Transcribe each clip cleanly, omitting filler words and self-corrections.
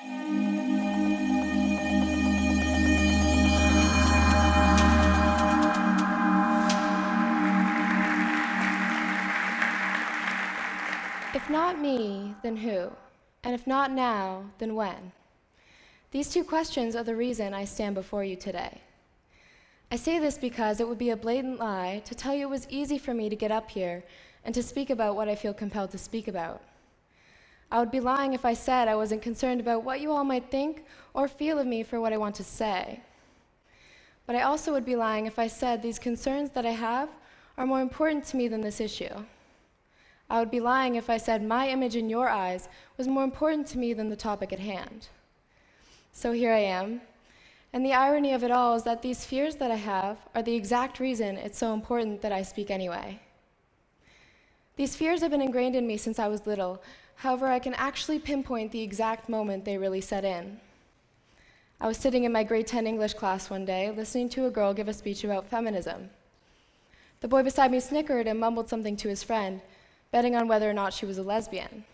If not me, then who? And if not now, then when? These two questions are the reason I stand before you today. I say this because it would be a blatant lie to tell you it was easy for me to get up here and to speak about what I feel compelled to speak about. I would be lying if I said I wasn't concerned about what you all might think or feel of me for what I want to say. But I also would be lying if I said these concerns that I have are more important to me than this issue. I would be lying if I said my image in your eyes was more important to me than the topic at hand. So here I am, and the irony of it all is that these fears that I have are the exact reason it's so important that I speak anyway. These fears have been ingrained in me since I was little, however, I can actually pinpoint the exact moment they really set in. I was sitting in my grade 10 English class one day, listening to a girl give a speech about feminism. The boy beside me snickered and mumbled something to his friend, betting on whether or not she was a lesbian.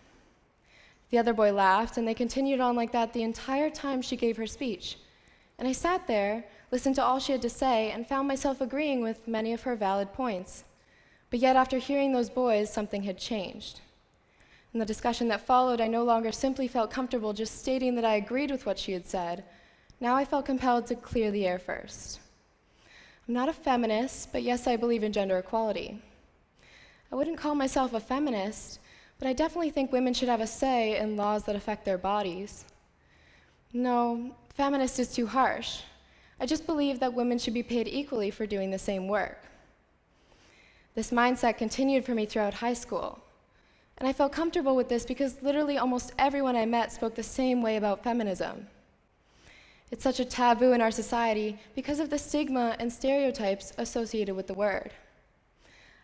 The other boy laughed, and they continued on like that the entire time she gave her speech. And I sat there, listened to all she had to say, and found myself agreeing with many of her valid points. But yet, after hearing those boys, something had changed. In the discussion that followed, I no longer simply felt comfortable just stating that I agreed with what she had said. Now I felt compelled to clear the air first. I'm not a feminist, but yes, I believe in gender equality. I wouldn't call myself a feminist, but I definitely think women should have a say in laws that affect their bodies. No, feminist is too harsh. I just believe that women should be paid equally for doing the same work. This mindset continued for me throughout high school, and I felt comfortable with this because literally almost everyone I met spoke the same way about feminism. It's such a taboo in our society because of the stigma and stereotypes associated with the word.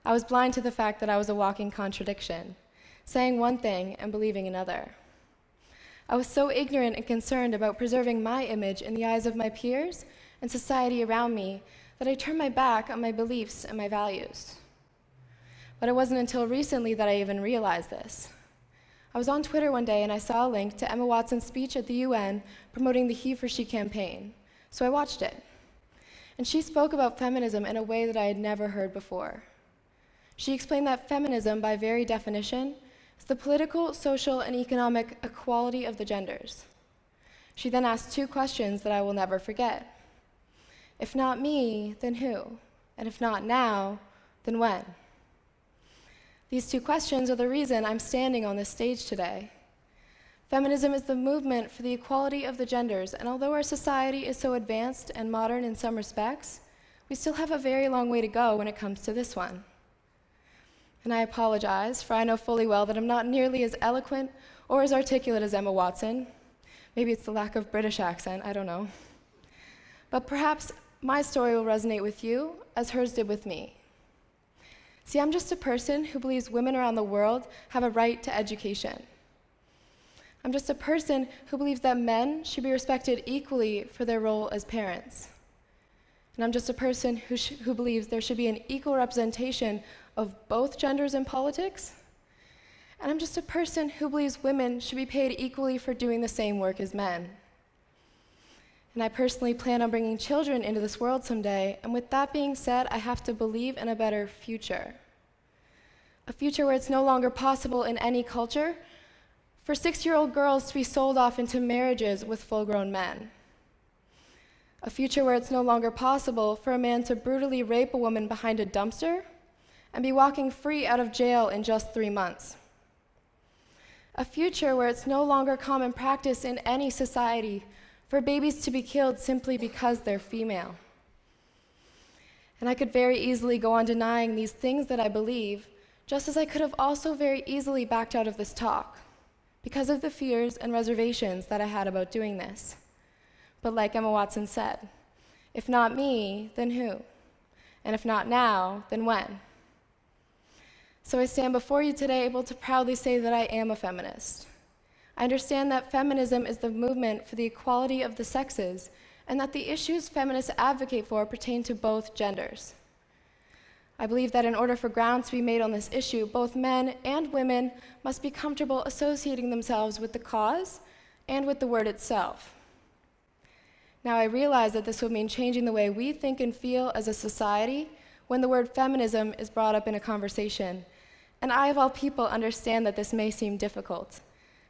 I was blind to the fact that I was a walking contradiction, saying one thing and believing another. I was so ignorant and concerned about preserving my image in the eyes of my peers and society around me that I turned my back on my beliefs and my values. But it wasn't until recently that I even realized this. I was on Twitter one day and I saw a link to Emma Watson's speech at the UN promoting the He for She campaign, so I watched it. And she spoke about feminism in a way that I had never heard before. She explained that feminism, by very definition, is the political, social, and economic equality of the genders. She then asked two questions that I will never forget. If not me, then who? And if not now, then when? These two questions are the reason I'm standing on this stage today. Feminism is the movement for the equality of the genders, and although our society is so advanced and modern in some respects, we still have a very long way to go when it comes to this one. And I apologize, for I know fully well that I'm not nearly as eloquent or as articulate as Emma Watson. Maybe it's the lack of British accent, I don't know. But perhaps my story will resonate with you as hers did with me. See, I'm just a person who believes women around the world have a right to education. I'm just a person who believes that men should be respected equally for their role as parents. And I'm just a person who believes there should be an equal representation of both genders in politics. And I'm just a person who believes women should be paid equally for doing the same work as men. And I personally plan on bringing children into this world someday, and with that being said, I have to believe in a better future. A future where it's no longer possible in any culture for 6-year-old girls to be sold off into marriages with full-grown men. A future where it's no longer possible for a man to brutally rape a woman behind a dumpster and be walking free out of jail in just 3 months. A future where it's no longer common practice in any society for babies to be killed simply because they're female. And I could very easily go on denying these things that I believe, just as I could have also very easily backed out of this talk, because of the fears and reservations that I had about doing this. But like Emma Watson said, if not me, then who? And if not now, then when? So I stand before you today able to proudly say that I am a feminist. I understand that feminism is the movement for the equality of the sexes, and that the issues feminists advocate for pertain to both genders. I believe that in order for ground to be made on this issue, both men and women must be comfortable associating themselves with the cause and with the word itself. Now, I realize that this would mean changing the way we think and feel as a society when the word feminism is brought up in a conversation, and I, of all people, understand that this may seem difficult.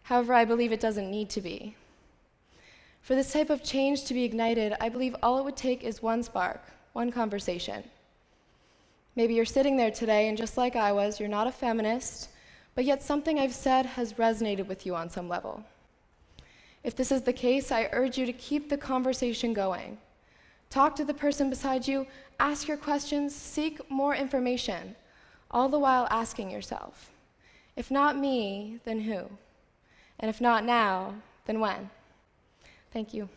However, I believe it doesn't need to be. For this type of change to be ignited, I believe all it would take is one spark, one conversation. Maybe you're sitting there today, and just like I was, you're not a feminist, but yet something I've said has resonated with you on some level. If this is the case, I urge you to keep the conversation going. Talk to the person beside you, ask your questions, seek more information, all the while asking yourself, if not me, then who? And if not now, then when? Thank you.